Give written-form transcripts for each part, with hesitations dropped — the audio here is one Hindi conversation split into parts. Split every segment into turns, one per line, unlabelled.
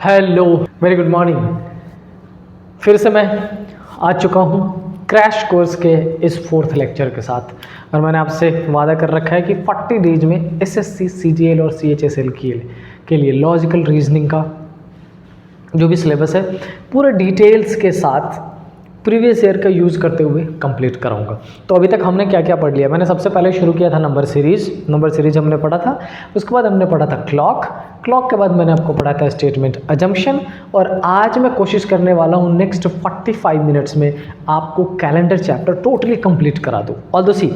Hello, very good morning. फिर से मैं आ चुका हूँ क्रैश कोर्स के इस 4th लेक्चर के साथ। और मैंने आपसे वादा कर रखा है कि 40 डेज में एसएससी, सीजीएल और सीएचएसएल के लिए लॉजिकल रीजनिंग का जो भी सिलेबस है पूरे डिटेल्स के साथ प्रीवियस ईयर का यूज़ करते हुए कंप्लीट कराऊंगा। तो अभी तक हमने क्या क्या पढ़ लिया। मैंने सबसे पहले शुरू किया था नंबर सीरीज हमने पढ़ा था। उसके बाद हमने पढ़ा था क्लॉक के बाद मैंने आपको पढ़ा था स्टेटमेंट अजम्पशन। और आज मैं कोशिश करने वाला हूँ नेक्स्ट 45 मिनट्स में आपको कैलेंडर चैप्टर टोटली कंप्लीट करा दूँ। ऑल्दो सी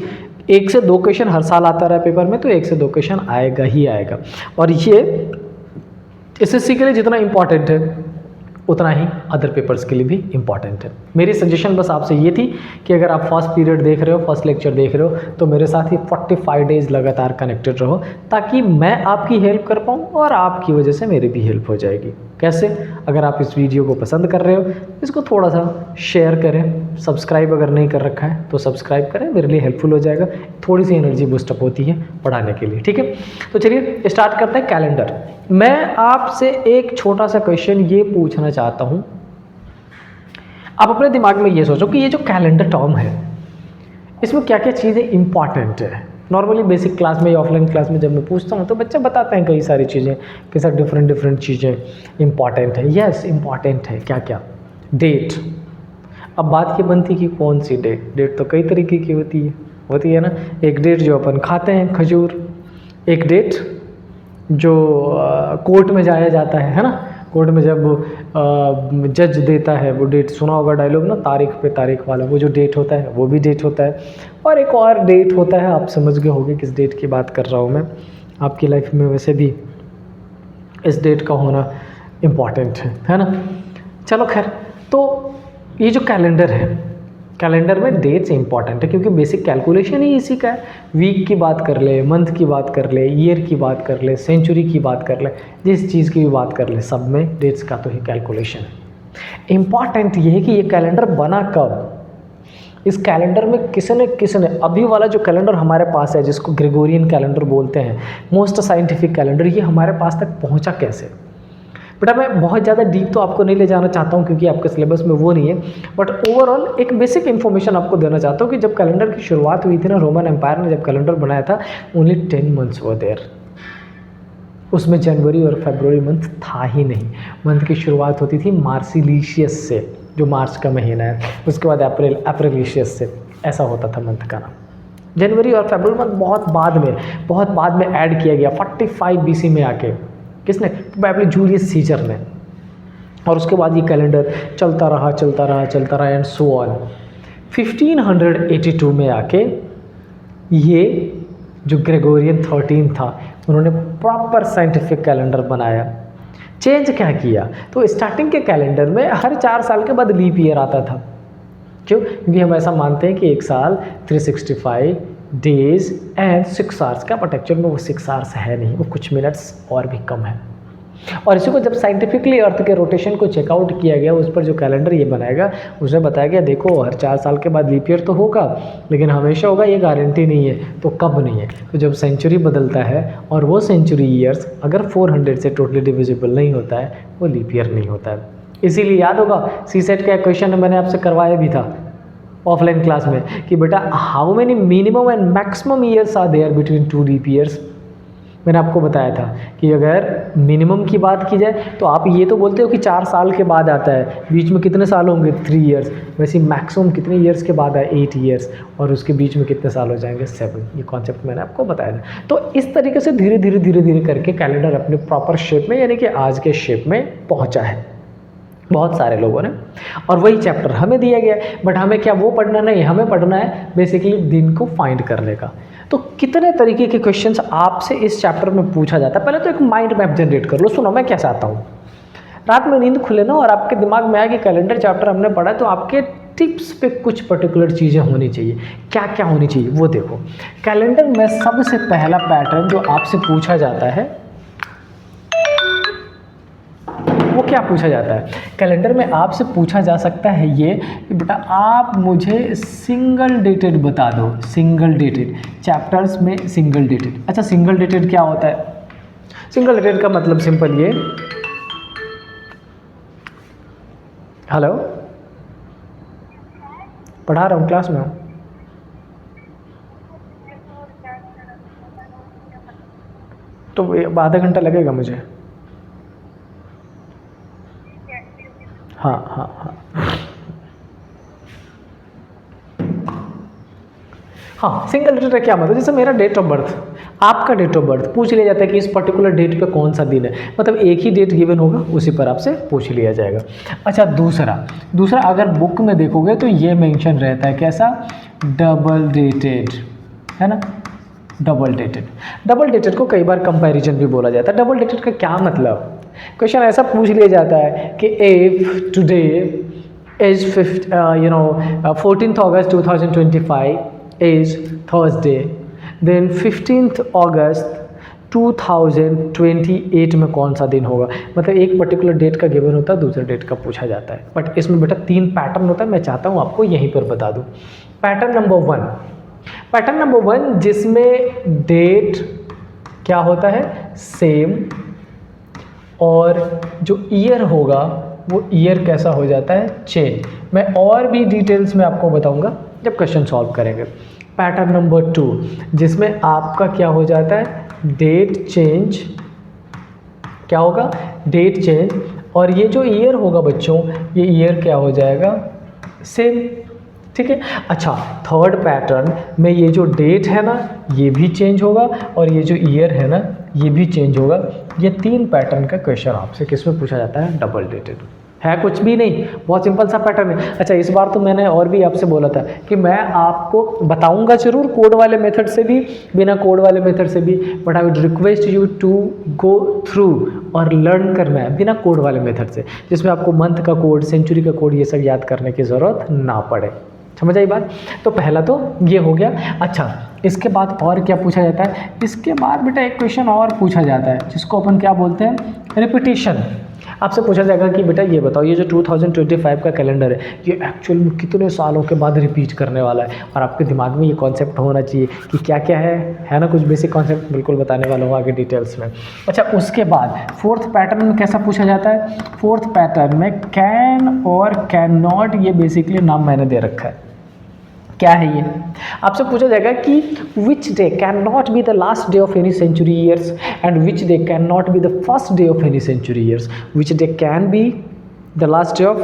1 से 2 क्वेश्चन हर साल आता रहा पेपर में, तो 1 से 2 क्वेश्चन आएगा ही आएगा। और ये एसएससी के लिए जितना इम्पॉर्टेंट है उतना ही अदर पेपर्स के लिए भी इम्पॉर्टेंट है। मेरी सजेशन बस आपसे ये थी कि अगर आप फर्स्ट पीरियड देख रहे हो, फर्स्ट लेक्चर देख रहे हो, तो मेरे साथ ही 45 डेज लगातार कनेक्टेड रहो, ताकि मैं आपकी हेल्प कर पाऊँ और आपकी वजह से मेरी भी हेल्प हो जाएगी। कैसे? अगर आप इस वीडियो को पसंद कर रहे हो, इसको थोड़ा सा शेयर करें, सब्सक्राइब अगर नहीं कर रखा है तो सब्सक्राइब करें, मेरे लिए हेल्पफुल हो जाएगा। थोड़ी सी एनर्जी बूस्टअप होती है पढ़ाने के लिए, ठीक है? तो चलिए स्टार्ट करते हैं कैलेंडर। मैं आपसे एक छोटा सा क्वेश्चन ये पूछना चाहता हूँ। आप अपने दिमाग में ये सोचो कि ये जो कैलेंडर टर्म है इसमें क्या क्या चीज़ें इंपॉर्टेंट है। नॉर्मली बेसिक क्लास में या ऑफलाइन क्लास में जब मैं पूछता हूँ तो बच्चे बताते हैं कई सारी चीज़ें, कि सर डिफरेंट चीज़ें इंपॉर्टेंट है। यस, इंपॉर्टेंट है। क्या क्या? डेट। अब बात ये बनती कि कौन सी डेट तो कई तरीके की होती है ना। एक डेट जो अपन खाते हैं, खजूर। एक डेट जो कोर्ट में जाया जाता है ना। कोर्ट में जब जज देता है, वो डेट सुना होगा डायलॉग ना, तारीख पे तारीख वाला, वो जो डेट होता है वो भी डेट होता है। और एक और डेट होता है, आप समझ गए होंगे किस डेट की बात कर रहा हूँ मैं। आपकी लाइफ में वैसे भी इस डेट का होना इम्पॉर्टेंट है ना। चलो खैर, तो ये जो कैलेंडर है, कैलेंडर में डेट्स इंपॉर्टेंट है क्योंकि बेसिक कैलकुलेशन ही इसी का है। वीक की बात कर ले, मंथ की बात कर ले, ईयर की बात कर ले, सेंचुरी की बात कर ले, जिस चीज़ की भी बात कर ले, सब में डेट्स का तो ही कैलकुलेशन है। इम्पॉर्टेंट ये है कि ये कैलेंडर बना कब। इस कैलेंडर में किसने अभी वाला जो कैलेंडर हमारे पास है, जिसको ग्रेगोरियन कैलेंडर बोलते हैं, मोस्ट साइंटिफिक कैलेंडर, ये हमारे पास तक पहुँचा कैसे। बेटा मैं बहुत ज़्यादा डीप तो आपको नहीं ले जाना चाहता हूँ क्योंकि आपके सिलेबस में वो नहीं है, बट ओवरऑल एक बेसिक इन्फॉर्मेशन आपको देना चाहता हूँ कि जब कैलेंडर की शुरुआत हुई थी ना, रोमन एम्पायर ने जब कैलेंडर बनाया था, ओनली 10 मंथ्स वर देयर। उसमें जनवरी और फरवरी मंथ था ही नहीं। मंथ की शुरुआत होती थी मार्सिलिशियस से, जो मार्च का महीना है, उसके बाद अप्रैलिशियस से, ऐसा होता था मंथ का नाम। जनवरी और फरवरी मंथ बहुत बाद में ऐड किया गया 45 BC में आके। किसने? प्रोबेबली जूलियस सीजर ने। और उसके बाद ये कैलेंडर चलता रहा एंड सो ऑन। 1582 में आके ये जो ग्रेगोरियन 13 था, उन्होंने प्रॉपर साइंटिफिक कैलेंडर बनाया। चेंज क्या किया? तो स्टार्टिंग के कैलेंडर में हर 4 साल के बाद लीप ईयर आता था। क्यों? क्योंकि हम ऐसा मानते हैं कि एक साल 365 डेज एंड 6 आवर्स का, बट एक्चुअल में वो 6 आवर्स है नहीं, वो कुछ मिनट्स और भी कम है। और इसी को जब साइंटिफिकली अर्थ के रोटेशन को चेकआउट किया गया, उस पर जो कैलेंडर ये बनाएगा, उसमें बताया गया देखो हर 4 साल के बाद लीप ईयर तो होगा, लेकिन हमेशा होगा ये गारंटी नहीं है। तो कब नहीं है? तो जब सेंचुरी बदलता है और वो सेंचुरी ईयर्स अगर 400 से टोटली डिविजिबल नहीं होता है, वो लीप ईयर नहीं होता है। इसीलिए याद होगा सीसेट का क्वेश्चन मैंने आपसे करवाया भी था ऑफलाइन क्लास में कि बेटा how many minimum and maximum years are there between 2 leap years. मैंने आपको बताया था कि अगर मिनिमम की बात की जाए तो आप ये तो बोलते हो कि 4 साल के बाद आता है, बीच में कितने साल होंगे? 3 ईयर्स। वैसे मैक्सिमम कितने ईयर्स के बाद है? 8 ईयर्स। और उसके बीच में कितने साल हो जाएंगे? 7। ये कॉन्सेप्ट मैंने आपको बताया था। तो इस तरीके से धीरे धीरे करके कैलेंडर अपने प्रॉपर शेप में, यानी कि आज के शेप में पहुँचा है बहुत सारे लोगों ने। और वही चैप्टर हमें दिया गया है, बट हमें क्या वो पढ़ना नहीं, हमें पढ़ना है बेसिकली दिन को फाइंड करने का। तो कितने तरीके के क्वेश्चंस आपसे इस चैप्टर में पूछा जाता है। पहले तो एक माइंड मैप जनरेट कर लो। सुनो मैं क्या चाहता हूँ, रात में नींद खुले ना और आपके दिमाग में आया कि कैलेंडर चैप्टर हमने पढ़ा है, तो आपके टिप्स पे कुछ पर्टिकुलर चीज़ें होनी चाहिए। क्या क्या होनी चाहिए वो देखो। कैलेंडर में सबसे पहला पैटर्न जो आपसे पूछा जाता है, वो क्या पूछा जाता है? कैलेंडर में आपसे पूछा जा सकता है ये कि बेटा आप मुझे सिंगल डेटेड बता दो। सिंगल डेटेड चैप्टर्स में सिंगल डेटेड। अच्छा, सिंगल डेटेड क्या होता है? सिंगल डेटेड का मतलब सिंपल ये हेलो, पढ़ा रहा हूँ, क्लास में हूँ। तो आधा घंटा लगेगा मुझे। हाँ हाँ हाँ हाँ। सिंगल लेटर का क्या मतलब, जैसे मेरा डेट ऑफ बर्थ, आपका डेट ऑफ बर्थ पूछ लिया जाता है कि इस पर्टिकुलर डेट पे कौन सा दिन है, मतलब एक ही डेट गिवन होगा, उसी पर आपसे पूछ लिया जाएगा। अच्छा, दूसरा अगर बुक में देखोगे तो ये मेंशन रहता है कैसा, डबल डेटेड, है ना। डबल डेटेड को कई बार कंपैरिजन भी बोला जाता है। डबल डेटेड का क्या मतलब, क्वेश्चन ऐसा पूछ लिया जाता है कि if today is 14th August 2025 is Thursday, then 15th August 2028 में कौन सा दिन होगा, मतलब एक पर्टिकुलर डेट का गिवन होता है, दूसरे डेट का पूछा जाता है। बट इसमें बेटा 3 पैटर्न होता है, मैं चाहता हूँ आपको यहीं पर बता दूँ। पैटर्न नंबर 1 जिसमें डेट क्या होता है, सेम, और जो ईयर होगा वो ईयर कैसा हो जाता है, चेंज। मैं और भी डिटेल्स में आपको बताऊंगा जब क्वेश्चन सॉल्व करेंगे। पैटर्न नंबर 2 जिसमें आपका क्या हो जाता है, डेट चेंज, क्या होगा, डेट चेंज, और ये जो ईयर होगा बच्चों, ये ईयर क्या हो जाएगा, सेम। ठीक है। अच्छा, थर्ड पैटर्न में ये जो डेट है ना ये भी चेंज होगा, और ये जो ईयर है ना ये भी चेंज होगा। ये 3 पैटर्न का क्वेश्चन आपसे किस में पूछा जाता है, डबल डेटेड। है कुछ भी नहीं, बहुत सिंपल सा पैटर्न है। अच्छा, इस बार तो मैंने और भी आपसे बोला था कि मैं आपको बताऊंगा जरूर कोड वाले मेथड से भी, बिना कोड वाले मेथड से भी, but I would request you to go through और लर्न करना है बिना कोड वाले मेथड से, जिसमें आपको मंथ का कोड, सेंचुरी का कोड, ये सब याद करने की ज़रूरत ना पड़े। समझ आई बात। तो पहला तो ये हो गया। अच्छा, इसके बाद और क्या पूछा जाता है, इसके बाद बेटा एक क्वेश्चन और पूछा जाता है जिसको अपन क्या बोलते हैं, रिपीटिशन। आपसे पूछा जाएगा कि बेटा ये बताओ, ये जो 2025 का कैलेंडर है ये एक्चुअल में कितने सालों के बाद रिपीट करने वाला है, और आपके दिमाग में ये कॉन्सेप्ट होना चाहिए कि क्या क्या है ना, कुछ बेसिक कॉन्सेप्ट बिल्कुल बताने वाला हूँ आगे डिटेल्स में। अच्छा, उसके बाद फोर्थ पैटर्न में कैसा पूछा जाता है, फोर्थ पैटर्न में कैन और कैन नॉट, ये बेसिकली नाम मैंने दे रखा है। क्या है ये, आपसे पूछा जाएगा कि which day can not be the last day of any century years and which day can not be the first day of any century years, which day can be the last day of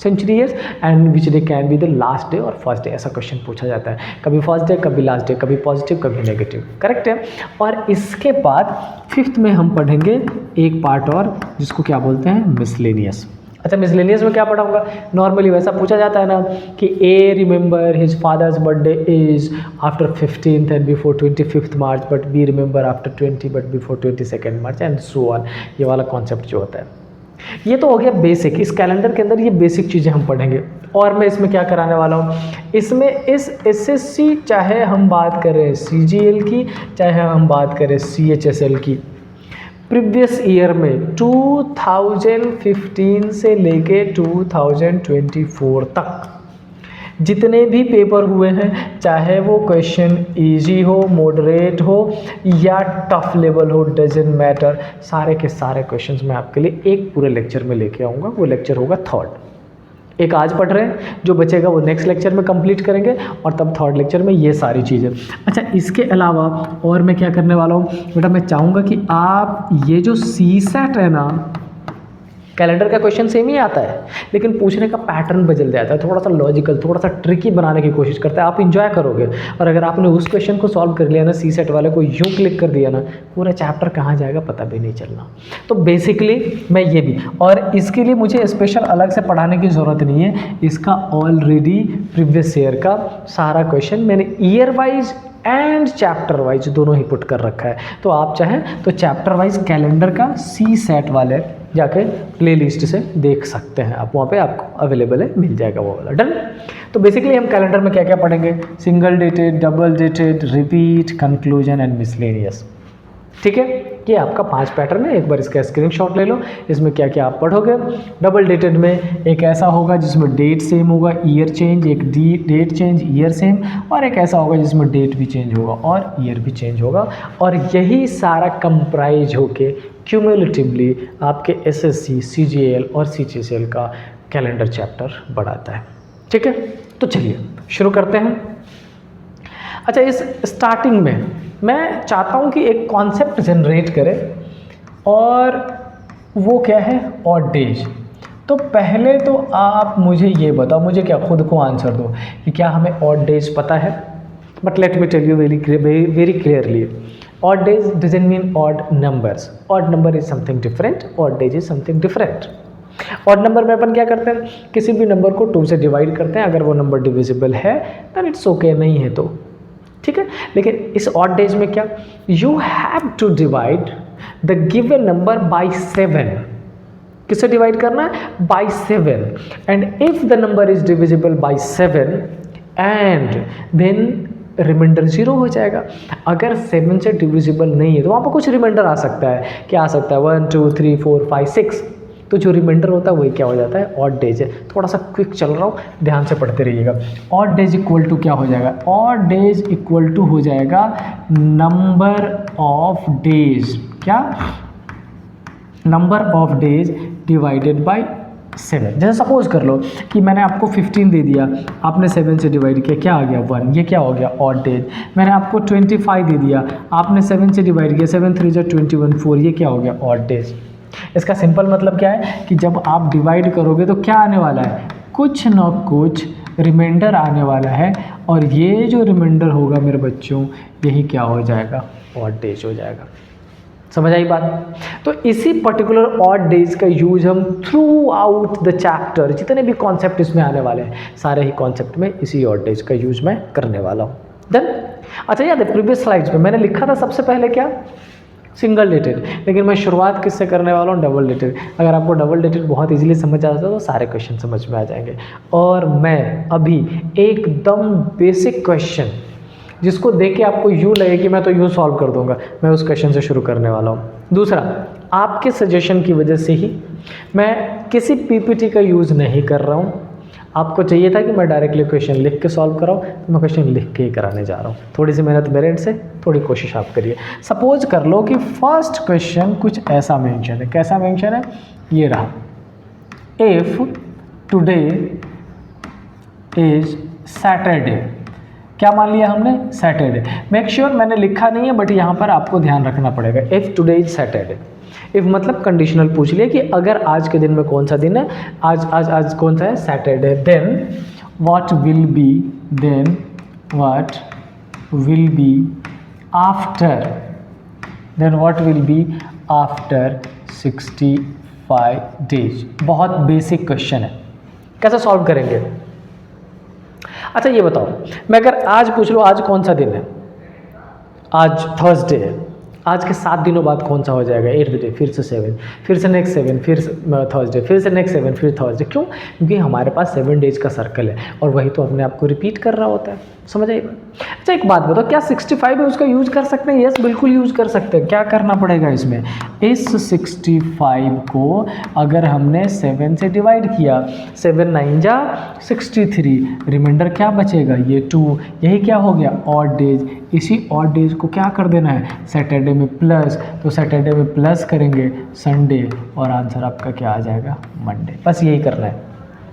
century years and which day can be the last day और फर्स्ट डे, ऐसा क्वेश्चन पूछा जाता है। कभी फर्स्ट डे, कभी लास्ट डे, कभी पॉजिटिव, कभी नेगेटिव। करेक्ट है। और इसके बाद फिफ्थ में हम पढ़ेंगे एक पार्ट और जिसको क्या बोलते हैं, मिसलेनियस। अच्छा, मिसलेनियस में क्या पढ़ाऊंगा, नॉर्मली वैसा पूछा जाता है ना कि A remember his father's birthday is after 15th and before 25th March, but B remember after 20 but before 22nd March and so on. ये वाला कॉन्सेप्ट जो होता है, ये तो हो गया बेसिक। इस कैलेंडर के अंदर ये बेसिक चीज़ें हम पढ़ेंगे। और मैं इसमें क्या कराने वाला हूँ, इसमें इस एसएससी, चाहे हम बात करें सीजीएल की, चाहे हम बात करें सीएचएसएल की, प्रीवियस ईयर में 2015 से लेके 2024 तक जितने भी पेपर हुए हैं, चाहे वो क्वेश्चन इजी हो, मॉडरेट हो या टफ लेवल हो, डजेंट मैटर, सारे के सारे क्वेश्चंस मैं आपके लिए एक पूरे लेक्चर में लेके आऊँगा। वो लेक्चर होगा थर्ड। एक आज पढ़ रहे हैं, जो बचेगा वो नेक्स्ट लेक्चर में कंप्लीट करेंगे, और तब थर्ड लेक्चर में ये सारी चीज़ें। अच्छा, इसके अलावा और मैं क्या करने वाला हूँ बेटा, मैं चाहूँगा कि आप ये जो सीसैट है ना, कैलेंडर का क्वेश्चन सेम ही आता है, लेकिन पूछने का पैटर्न बदल जाता है, थोड़ा सा लॉजिकल, थोड़ा सा ट्रिकी बनाने की कोशिश करता है। आप इंजॉय करोगे, और अगर आपने उस क्वेश्चन को सॉल्व कर लिया ना, सीसेट वाले को यूँ क्लिक कर दिया ना, पूरा चैप्टर कहाँ जाएगा पता भी नहीं चलना। तो बेसिकली मैं ये भी, और इसके लिए मुझे स्पेशल अलग से पढ़ाने की ज़रूरत नहीं है, इसका ऑलरेडी प्रीवियस ईयर का सारा क्वेश्चन मैंने year wise and chapter wise दोनों ही पुट कर रखा है। तो आप चाहें तो चैप्टर वाइज कैलेंडर का सीसेट वाले जाके प्लेलिस्ट से देख सकते हैं, आप वहाँ पे आपको अवेलेबल है, मिल जाएगा वो वाला। डन। तो बेसिकली हम कैलेंडर में क्या क्या पढ़ेंगे, single dated, double dated, repeat, conclusion and miscellaneous. ठीक है, ये आपका 5 पैटर्न है, एक बार इसका स्क्रीनशॉट ले लो। इसमें क्या क्या आप पढ़ोगे, डबल डेटेड में एक ऐसा होगा जिसमें डेट सेम होगा, ईयर चेंज, एक डेट चेंज, ईयर सेम, और एक ऐसा होगा जिसमें डेट भी चेंज होगा और ईयर भी चेंज होगा। और यही सारा कंप्राइज होके क्यूमुलेटिवली आपके एसएससी, सीजीएल और सीजीएल का कैलेंडर चैप्टर बढ़ाता है। ठीक है, तो चलिए शुरू करते हैं। अच्छा, इस स्टार्टिंग में मैं चाहता हूँ कि एक कॉन्सेप्ट जनरेट करें, और वो क्या है, ऑड डेज। तो पहले तो आप मुझे ये बताओ, मुझे क्या खुद को आंसर दो कि क्या हमें ऑड डेज पता है। But let me tell you very clearly, odd days doesn't mean odd numbers. Odd number is something different, odd days is something different. Odd number में अपन क्या करते हैं, किसी भी नंबर को 2 से डिवाइड करते हैं, अगर वो नंबर डिविजिबल है देन इट्स ओके, नहीं है तो ठीक है। लेकिन इस ऑड डेज में क्या, you have to divide the given number by 7। किससे डिवाइड करना है, by 7, and if the number is divisible by 7 and then remainder 0 हो जाएगा। अगर 7 से डिविजिबल नहीं है तो वहाँ पर कुछ रिमाइंडर आ सकता है, क्या आ सकता है, 1 2 3 4 5 6, तो जो रिमाइंडर होता है वही क्या हो जाता है, ऑड डेज है। थोड़ा सा क्विक चल रहा हूँ, ध्यान से पढ़ते रहिएगा। ऑड डेज इक्वल टू क्या हो जाएगा, ऑड डेज इक्वल टू हो जाएगा नंबर ऑफ डेज, क्या, number of days divided by 7। जैसे सपोज कर लो कि मैंने आपको 15 दे दिया, आपने 7 से डिवाइड किया, क्या आ गया 1, ये क्या हो गया, ऑड डेज। मैंने आपको 25 दे दिया, आपने 7 से डिवाइड किया, 7 3 जा 21 4, ये क्या हो गया, ऑड डेज। इसका सिंपल मतलब क्या है कि जब आप डिवाइड करोगे तो क्या आने वाला है, कुछ न कुछ रिमाइंडर आने वाला है, और ये जो रिमाइंडर होगा मेरे बच्चों, यही क्या हो जाएगा, ऑड डेज हो जाएगा। समझ आई बात। तो इसी पर्टिकुलर ऑड डेज का यूज हम थ्रू आउट द चैप्टर, जितने भी कॉन्सेप्ट इसमें आने वाले हैं, सारे ही कॉन्सेप्ट में इसी ऑड डेज का यूज मैं करने वाला हूँ। देन अच्छा, याद है प्रीवियस स्लाइड्स में मैंने लिखा था सबसे पहले क्या, सिंगल डेटेड, लेकिन मैं शुरुआत किससे करने वाला हूँ, डबल डेटेड। अगर आपको डबल डेटेड बहुत इजीली समझ आता है तो सारे क्वेश्चन समझ में आ जाएंगे। और मैं अभी एकदम बेसिक क्वेश्चन, जिसको देख के आपको यूँ लगे कि मैं तो यूँ सॉल्व कर दूंगा, मैं उस क्वेश्चन से शुरू करने वाला हूँ। दूसरा, आपके सजेशन की वजह से ही मैं किसी पीपीटी का यूज़ नहीं कर रहा हूँ। आपको चाहिए था कि मैं डायरेक्टली क्वेश्चन लिख के सॉल्व कराऊँ, तो मैं क्वेश्चन लिख के ही कराने जा रहा हूँ। थोड़ी सी मेहनत मेरे एंड से, थोड़ी कोशिश आप करिए। सपोज कर लो कि फर्स्ट क्वेश्चन कुछ ऐसा मेंशन है, कैसा मेंशन है, ये रहा, इफ़ टुडे इज सैटरडे, क्या मान लिया हमने, सैटरडे। मेक श्योर मैंने लिखा नहीं है, बट यहाँ पर आपको ध्यान रखना पड़ेगा, if today is Saturday. If मतलब कंडीशनल पूछ लिया कि अगर आज के दिन में कौन सा दिन है, आज कौन सा है, Saturday, then what will be after 65 days. बहुत बेसिक क्वेश्चन है, कैसे सॉल्व करेंगे। अच्छा ये बताओ, मैं अगर आज पूछ लो आज कौन सा दिन है, आज थर्सडे है, आज के 7 दिनों बाद कौन सा हो जाएगा, 8th डे, फिर से 7, फिर से नेक्स्ट 7, फिर थर्सडे, फिर से नेक्स्ट 7, फिर थर्सडे। क्यों, क्योंकि हमारे पास 7 डेज का सर्कल है, और वही तो अपने आप को रिपीट कर रहा होता है। समझ आइए। अच्छा एक बात बताओ, क्या 65 है उसका यूज़ कर सकते हैं, यस बिल्कुल यूज़ कर सकते हैं। क्या करना पड़ेगा इसमें, इस 65 को अगर हमने 7 से डिवाइड किया, 7 9 जा 63, रिमाइंडर क्या बचेगा, ये 2, यही क्या हो गया, ऑड डेज। इसी ऑड डेज को क्या कर देना है, सैटरडे में प्लस, तो सैटरडे में प्लस करेंगे संडे, और आंसर आपका क्या आ जाएगा, मंडे। बस यही करना है।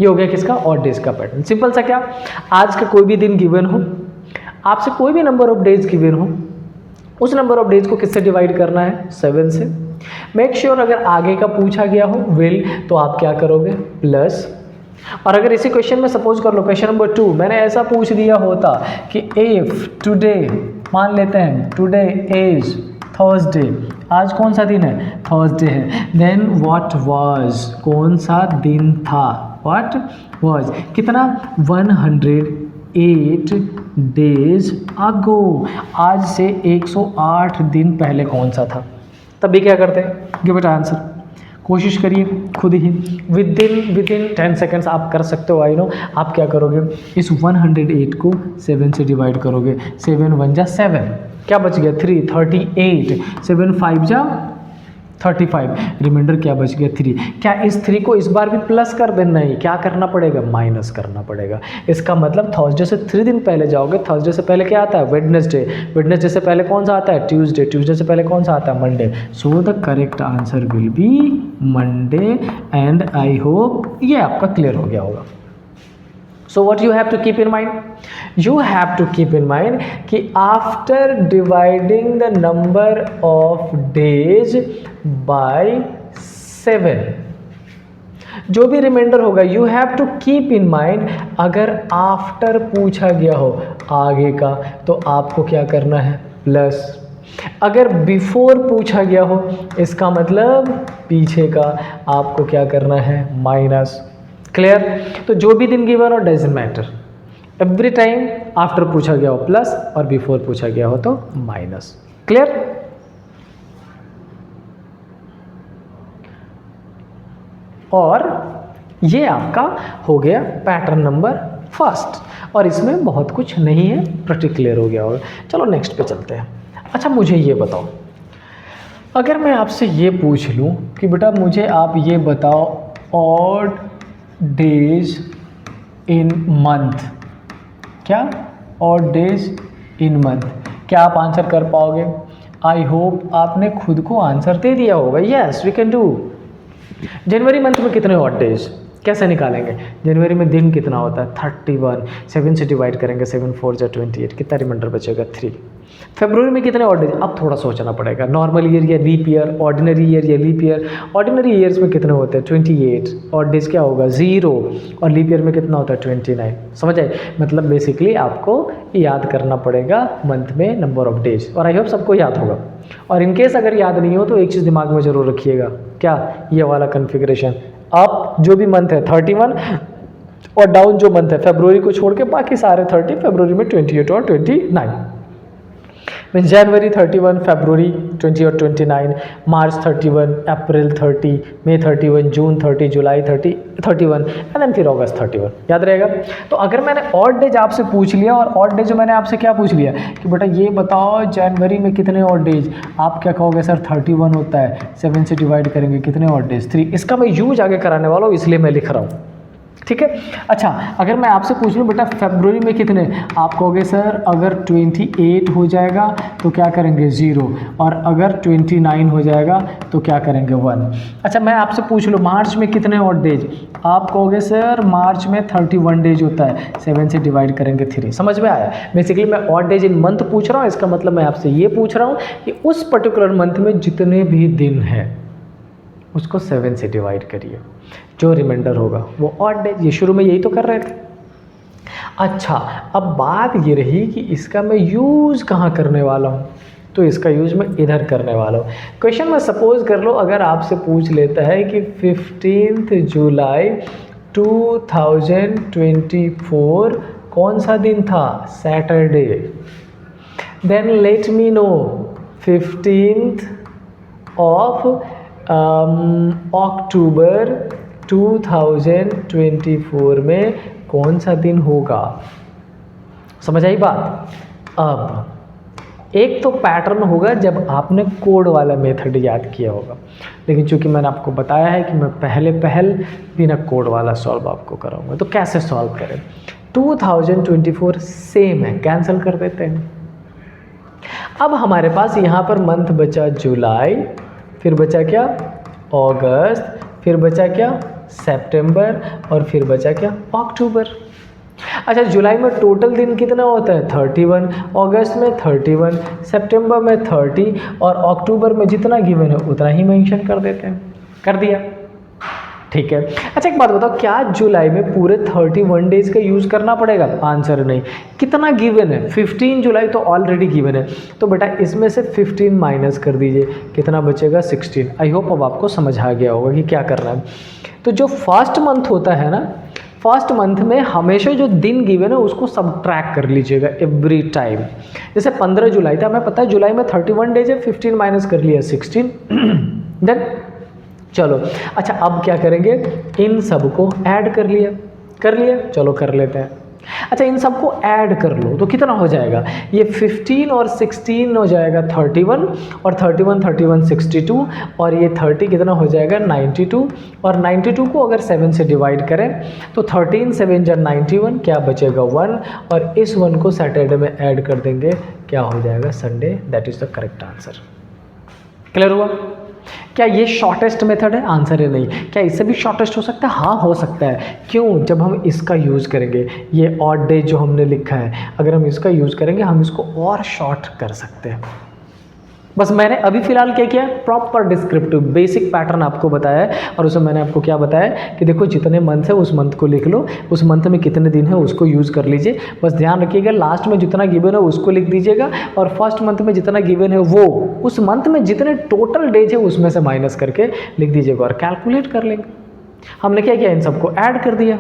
ये हो गया किसका, ऑड डेज का पैटर्न। सिंपल सा, क्या आज का कोई भी दिन गिवन हो, आपसे कोई भी नंबर ऑफ डेज गिवन हो, उस नंबर ऑफ डेज को किससे डिवाइड करना है, 7 से। मेक श्योर अगर आगे का पूछा गया हो विल, तो आप क्या करोगे, प्लस। और अगर इसी क्वेश्चन में सपोज कर लो क्वेश्चन नंबर 2 मैंने ऐसा पूछ दिया होता कि इफ टुडे, मान लेते हैं टुडे इज थर्सडे, आज कौन सा दिन है, थर्सडे है, देन व्हाट वाज, कौन सा दिन था, व्हाट वाज, कितना, 108 डेज अगो, आज से 108 दिन पहले कौन सा था। तब भी क्या करते हैं, गिव इट आंसर। कोशिश करिए खुद ही, विद इन 10 सेकेंड्स आप कर सकते हो। I know. आप क्या करोगे, इस 108 को 7 से डिवाइड करोगे, 7 1 जा 7, क्या बच गया 3, 38, 7 5 जा 35, रिमाइंडर क्या बच गया 3। क्या इस 3 को इस बार भी प्लस कर देना? नहीं, क्या करना पड़ेगा? माइनस करना पड़ेगा। इसका मतलब थर्सडे से 3 दिन पहले जाओगे, थर्सडे से पहले क्या आता है? वेडनेसडे, वेडनेसडे से पहले कौन सा आता है? ट्यूसडे, ट्यूसडे से पहले कौन सा आता है? Monday. So the correct answer will be Monday and I hope ये आपका क्लियर हो गया होगा। So what you have to keep in mind? You have to keep in mind कि after dividing the number of days by 7, जो भी रिमाइंडर होगा you have to keep in mind, अगर आफ्टर पूछा गया हो आगे का तो आपको क्या करना है? प्लस। अगर बिफोर पूछा गया हो इसका मतलब पीछे का आपको क्या करना है? माइनस। क्लियर? तो जो भी दिन गिवन हो doesn't matter, every time after पूछा गया हो प्लस और बिफोर पूछा गया हो तो माइनस। क्लियर? और ये आपका हो गया पैटर्न नंबर फर्स्ट, और इसमें बहुत कुछ नहीं है, pretty क्लियर हो गया होगा। चलो नेक्स्ट पे चलते हैं। अच्छा मुझे ये बताओ, अगर मैं आपसे ये पूछ लूँ कि बेटा मुझे आप ये बताओ ऑड डेज इन मंथ, क्या ऑड डेज इन मंथ, क्या आप आंसर कर पाओगे? आई होप आपने खुद को आंसर दे दिया होगा। Yes we can do. जनवरी मंथ में कितने ऑड डेज, कैसे निकालेंगे? जनवरी में दिन कितना होता है? 31, 7 से डिवाइड करेंगे, 7 4 जा 28, कितना रिमाइंडर बचेगा? 3। फरवरी में कितने ऑड डेज? अब थोड़ा सोचना पड़ेगा, नॉर्मल ईयर या लीप ईयर, ऑर्डिनरी ईयर या लीप ईयर। ऑर्डिनरी ईयर्स में कितने होते हैं? 28, ऑड डेज क्या होगा? 0, और लीप ईयर में कितना होता है? 29। समझ आए? मतलब बेसिकली आपको याद करना पड़ेगा मंथ में नंबर ऑफ डेज, और आई होप सबको याद होगा। और इनकेस अगर याद नहीं हो तो एक चीज़ दिमाग में ज़रूर रखिएगा, क्या? ये वाला कन्फिग्रेशन। अप जो भी मंथ है 31, और डाउन जो मंथ है फरवरी को छोड़ के बाकी सारे 30, फरवरी में 28 और 29। मीन जनवरी 31, फरवरी 20 और 29, मार्च 31, अप्रैल 30, मई 31, जून 30, जुलाई 30, 31 एंड देन फिर अगस्त 31। याद रहेगा? तो अगर मैंने ऑड डेज आपसे पूछ लिया, और ऑड डेज मैंने आपसे क्या पूछ लिया कि बेटा ये बताओ जनवरी में कितने ऑड डेज, आप क्या कहोगे? सर 31 होता है, 7 से डिवाइड करेंगे, कितने ऑड डेज? 3। इसका मैं यूज आगे कराने वाला हूँ इसलिए मैं लिख रहा हूँ, ठीक है? अच्छा अगर मैं आपसे पूछ लूँ बेटा फरवरी में कितने, आप कहोगे सर अगर 28 हो जाएगा तो क्या करेंगे? 0, और अगर 29 हो जाएगा तो क्या करेंगे? 1। अच्छा मैं आपसे पूछ लूँ मार्च में कितने ऑड डेज, आप कहोगे सर मार्च में 31 डेज होता है, 7 से डिवाइड करेंगे 3। समझ में आया? बेसिकली मैं ऑड डेज इन मंथ पूछ रहा हूँ, इसका मतलब मैं आपसे ये पूछ रहा हूँ कि उस पर्टिकुलर मंथ में जितने भी दिन हैं उसको 7 से डिवाइड करिए, जो रिमाइंडर होगा वो ऑड डेज। ये शुरू में यही तो कर रहे थे। अच्छा अब बात ये रही कि इसका मैं यूज़ कहाँ करने वाला हूँ, तो इसका यूज़ मैं इधर करने वाला हूँ। क्वेश्चन में सपोज कर लो अगर आपसे पूछ लेता है कि 15 जुलाई 2024 कौन सा दिन था? Saturday. Then let me know 15th of October 2024 में कौन सा दिन होगा? समझ आई बात? अब एक तो पैटर्न होगा जब आपने कोड वाला मेथड याद किया होगा, लेकिन चूंकि मैंने आपको बताया है कि मैं पहले बिना कोड वाला सॉल्व आपको कराऊंगा, तो कैसे सॉल्व करें? 2024 सेम है, कैंसिल कर देते हैं। अब हमारे पास यहाँ पर मंथ बचा जुलाई, फिर बचा क्या? अगस्त, फिर बचा क्या? सितंबर, और फिर बचा क्या? अक्टूबर। अच्छा जुलाई में टोटल दिन कितना होता है? 31, अगस्त में 31, सितंबर में 30, और अक्टूबर में जितना गिवन है उतना ही मेंशन कर देते हैं। कर दिया? ठीक है। अच्छा एक बात बताओ, क्या जुलाई में पूरे 31 डेज का यूज़ करना पड़ेगा? आंसर नहीं। कितना गिवन है? 15 जुलाई तो ऑलरेडी गिवन है, तो बेटा इसमें से 15 माइनस कर दीजिए, कितना बचेगा? 16। आई होप अब आपको समझ आ गया होगा कि क्या करना है। तो जो फर्स्ट मंथ होता है ना, फर्स्ट मंथ में हमेशा जो दिन गिवन है उसको सबट्रैक्ट कर लीजिएगा एवरी टाइम। जैसे 15 जुलाई था, हमें पता है जुलाई में 31 डेज है, 15 माइनस कर लिया 16। देन चलो अच्छा अब क्या करेंगे? इन सब को ऐड कर लिया, चलो कर लेते हैं। अच्छा, इन सबको ऐड कर लो तो कितना हो जाएगा, ये 15 और 16 हो जाएगा 31, और 31 31 62, और ये 30 कितना हो जाएगा 92, और 92 को अगर 7 से डिवाइड करें तो 13 7 जा 91, क्या बचेगा 1, और इस 1 को सैटरडे में ऐड कर देंगे, क्या हो जाएगा Sunday. That is the correct answer. Clear हुआ? क्या ये शॉर्टेस्ट मेथड है? आंसर है नहीं। क्या इससे भी शॉर्टेस्ट हो सकता है? हाँ, हो सकता है। क्यों? जब हम इसका यूज़ करेंगे, ये ऑड डे जो हमने लिखा है, अगर हम इसका यूज़ करेंगे हम इसको और शॉर्ट कर सकते हैं। बस मैंने अभी फ़िलहाल क्या किया, प्रॉपर डिस्क्रिप्टिव बेसिक पैटर्न आपको बताया है, और उसमें मैंने आपको क्या बताया कि देखो जितने मंथ है उस मंथ को लिख लो, उस मंथ में कितने दिन है उसको यूज़ कर लीजिए। बस ध्यान रखिएगा लास्ट में जितना गिवन है उसको लिख दीजिएगा, और फर्स्ट मंथ में जितना गिवन है वो उस मंथ में जितने टोटल डेज है उसमें से माइनस करके लिख दीजिएगा, और कैलकुलेट कर लेंगे। हमने क्या किया, इन सबको ऐड कर दिया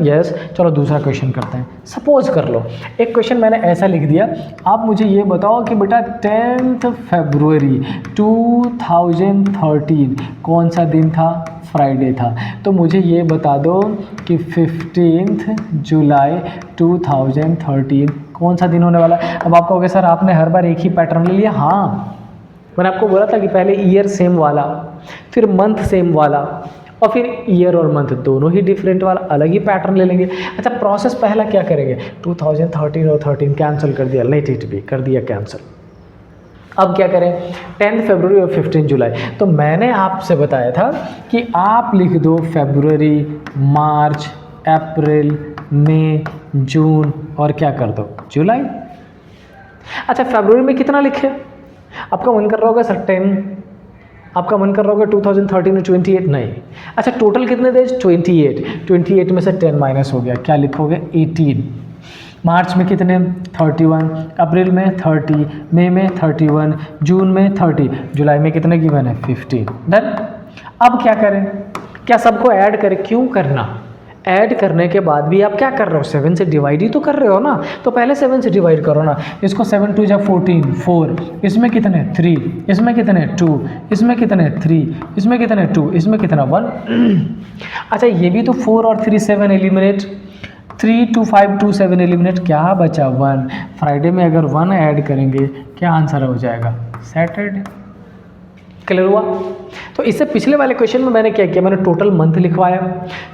यस। चलो दूसरा क्वेश्चन करते हैं। सपोज कर लो एक क्वेश्चन मैंने ऐसा लिख दिया, आप मुझे ये बताओ कि बेटा 10 फरवरी 2013 कौन सा दिन था, फ्राइडे था। तो मुझे ये बता दो कि 15 जुलाई 2013 कौन सा दिन होने वाला है। अब आप कहोगे सर आपने हर बार एक ही पैटर्न ले लिया। हाँ, मैंने आपको बोला था कि पहले ईयर सेम वाला, फिर मंथ सेम वाला, और फिर ईयर और मंथ दोनों ही डिफरेंट वाला अलग ही पैटर्न ले लेंगे। अच्छा, प्रोसेस पहला क्या करेंगे, 2013 और 13 कैंसिल कर दिया, लेट इट बी कर दिया कैंसिल। अब क्या करें, 10 फरवरी और 15 जुलाई। तो मैंने आपसे बताया था कि आप लिख दो फरवरी, मार्च, अप्रैल, मई, जून, और क्या कर दो जुलाई। अच्छा, फरवरी में कितना लिखे, आपका मन कर रहा होगा सर 10, आपका मन कर रहा होगा 2013 में 28, नहीं। अच्छा, टोटल कितने डेज, 28 में से 10 माइनस हो गया, क्या लिखोगे 18। मार्च में कितने, 31, अप्रैल में 30, मई में 31, जून में 30, जुलाई में कितने गिवन है 15। डन। अब क्या करें, क्या सबको ऐड करें? क्यों करना, ऐड करने के बाद भी आप क्या कर रहे हो, 7 से डिवाइड ही तो कर रहे हो ना, तो पहले 7 से डिवाइड करो ना। इसको 7 2 जा 14, 4, इसमें कितने 3, इसमें कितने 2, इसमें कितने 3, इसमें कितने 2, इसमें कितना 1। अच्छा, ये भी तो 4 और 3 7 एलिमिनेट, 3 2 5 2 7 एलिमिनेट, क्या बचा 1। फ्राइडे में अगर 1 ऐड करेंगे क्या आंसर हो जाएगा, सैटरडे। क्लियर हुआ? तो इससे पिछले वाले क्वेश्चन में मैंने क्या किया, मैंने टोटल मंथ लिखवाया,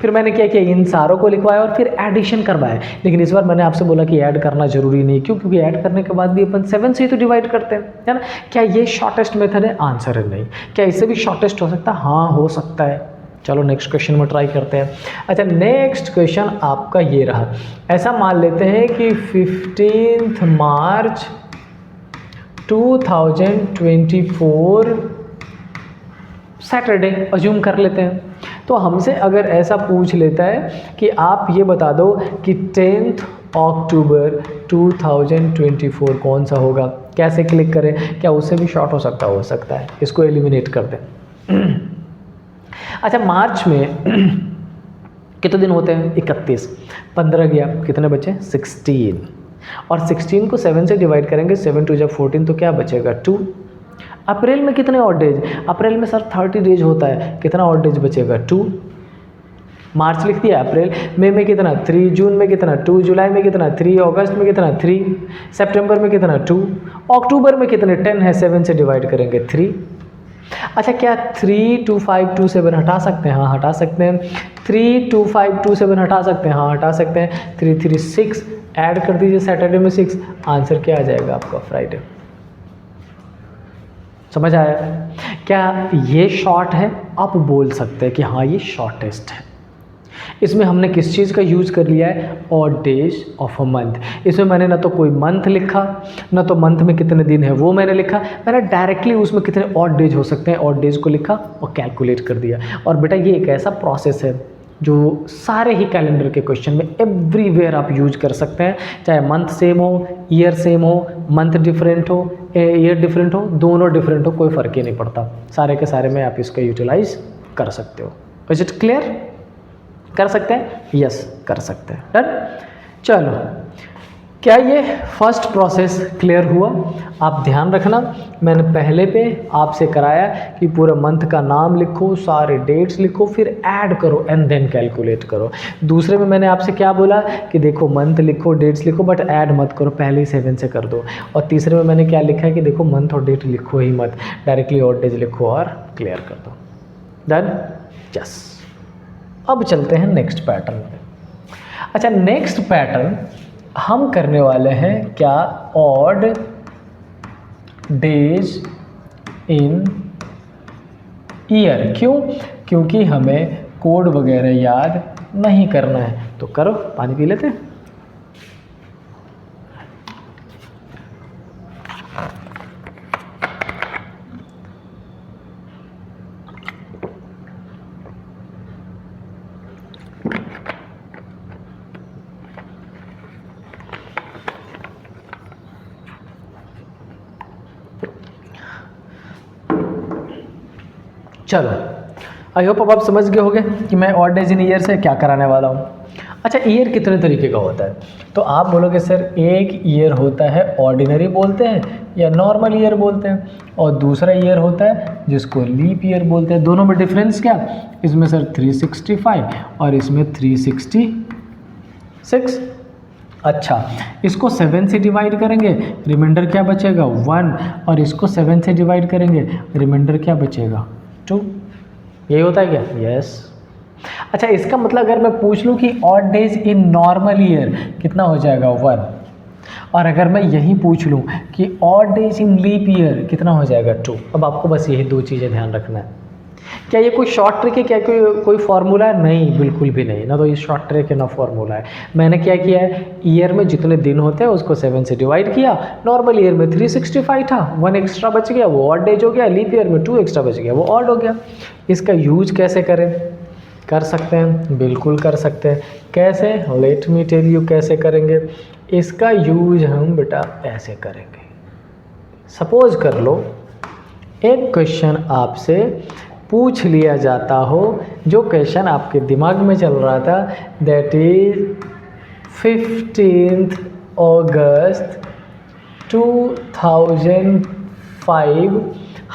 फिर मैंने क्या किया, इन सारों को लिखवाया और फिर एडिशन करवाया। लेकिन इस बार मैंने आपसे बोला कि ऐड करना जरूरी नहीं, क्यों, क्योंकि ऐड करने के बाद भी अपन 7 से ही तो डिवाइड करते हैं, है ना। क्या ये शॉर्टेस्ट मेथड है? आंसर है नहीं। क्या इससे भी शॉर्टेस्ट हो सकता है? हाँ, हो सकता है। चलो नेक्स्ट क्वेश्चन में ट्राई करते हैं। अच्छा, नेक्स्ट क्वेश्चन आपका ये रहा। ऐसा मान लेते हैं कि 15 मार्च 2024 सैटरडे अज्यूम कर लेते हैं। तो हमसे अगर ऐसा पूछ लेता है कि आप ये बता दो कि 10 अक्टूबर 2024 कौन सा होगा, कैसे क्लिक करें, क्या उससे भी शॉर्ट हो सकता है, इसको एलिमिनेट कर दें। अच्छा, मार्च में कितने दिन होते हैं, 31, 15 गया, कितने बचे 16, और 16 को 7 से डिवाइड करेंगे, 7 2 जा 14, तो क्या बचेगा 2। अप्रैल में कितने ऑड डेज, अप्रैल में सर 30 डेज होता है, कितना ऑड डेज बचेगा 2। मार्च लिख दिया, अप्रैल, मई में कितना 3, जून में कितना 2, जुलाई में कितना 3, अगस्त में कितना 3, सितंबर में कितना 2, अक्टूबर में कितने 10 है, 7 से डिवाइड करेंगे 3। अच्छा, क्या 3 2 5 2 7 हटा सकते हैं? हाँ, हटा सकते हैं। 3 2 5 2 7 हटा सकते हैं? हाँ, हटा सकते हैं। 3 3 6 ऐड कर दीजिए सैटरडे में 6, आंसर क्या आ जाएगा आपका, फ्राइडे। समझ आया? क्या ये शॉर्ट है? आप बोल सकते हैं कि हाँ ये शॉर्टेस्ट है। इसमें हमने किस चीज़ का यूज़ कर लिया है, odd days of a month. इसमें मैंने ना तो कोई मंथ लिखा, ना तो मंथ में कितने दिन है वो मैंने लिखा, मैंने डायरेक्टली उसमें कितने ऑड डेज हो सकते हैं, ऑड डेज को लिखा और कैलकुलेट कर दिया। और बेटा ये एक ऐसा प्रोसेस है जो सारे ही कैलेंडर के क्वेश्चन में एवरीवेयर आप यूज कर सकते हैं, चाहे मंथ सेम हो, ईयर सेम हो, मंथ डिफरेंट हो, ईयर डिफरेंट हो, दोनों डिफरेंट हो, कोई फ़र्क ही नहीं पड़ता, सारे के सारे में आप इसका यूटिलाइज कर सकते हो। Is it clear? कर सकते हैं? यस, कर सकते हैं। डन। चलो क्या ये फर्स्ट प्रोसेस क्लियर हुआ? आप ध्यान रखना, मैंने पहले पे आपसे कराया कि पूरा मंथ का नाम लिखो, सारे डेट्स लिखो, फिर ऐड करो एंड देन कैलकुलेट करो। दूसरे में मैंने आपसे क्या बोला कि देखो मंथ लिखो, डेट्स लिखो, बट ऐड मत करो, पहले ही 7 से कर दो। और तीसरे में मैंने क्या लिखा है कि देखो मंथ और डेट लिखो ही मत, डायरेक्टली ऑड डेज लिखो और क्लियर कर दो। डन? यस। अब चलते हैं नेक्स्ट पैटर्न पे। अच्छा, नेक्स्ट पैटर्न हम करने वाले हैं क्या? ऑड डेज इन ईयर। क्यों? क्योंकि हमें कोड वगैरह याद नहीं करना है। तो करो, पानी पी लेते हैं। चलो, आई होप अब आप समझ गए होंगे कि मैं ऑड डेज इन ईयर से क्या कराने वाला हूँ। अच्छा, ईयर कितने तरीके का होता है? तो आप बोलोगे सर एक ईयर होता है ऑर्डिनरी बोलते हैं या नॉर्मल ईयर बोलते हैं, और दूसरा ईयर होता है जिसको लीप ईयर बोलते हैं। दोनों में डिफरेंस क्या? इसमें सर 365 और इसमें 366। अच्छा, इसको 7 से डिवाइड करेंगे, रिमाइंडर क्या बचेगा? 1, और इसको 7 से डिवाइड करेंगे, रिमाइंडर क्या बचेगा? 2। यही होता है क्या? यस। अच्छा, इसका मतलब अगर मैं पूछ लूँ कि odd days in normal year कितना हो जाएगा? 1। और अगर मैं यही पूछ लूँ कि odd days in leap year कितना हो जाएगा? 2। अब आपको बस यही 2 चीज़ें ध्यान रखना है। क्या ये कोई शॉर्ट ट्रिक है? क्या कोई फार्मूला है? नहीं, बिल्कुल भी नहीं ना। तो ये शॉर्ट ट्रिक है ना फॉर्मूला है। मैंने क्या किया है, ईयर में जितने दिन होते हैं उसको 7 से डिवाइड किया। नॉर्मल ईयर में 365 था, 1 एक्स्ट्रा बच गया, वो ऑड डेज हो गया। लीप ईयर में 2 एक्स्ट्रा बच गया, वो ऑड हो गया। इसका यूज कैसे करें? कर सकते हैं, बिल्कुल कर सकते हैं। कैसे? लेट मी टेल यू कैसे करेंगे। इसका यूज हम बेटा ऐसे करेंगे। सपोज कर लो एक क्वेश्चन आपसे पूछ लिया जाता हो, जो क्वेश्चन आपके दिमाग में चल रहा था, दैट इज 15 अगस्त 2005।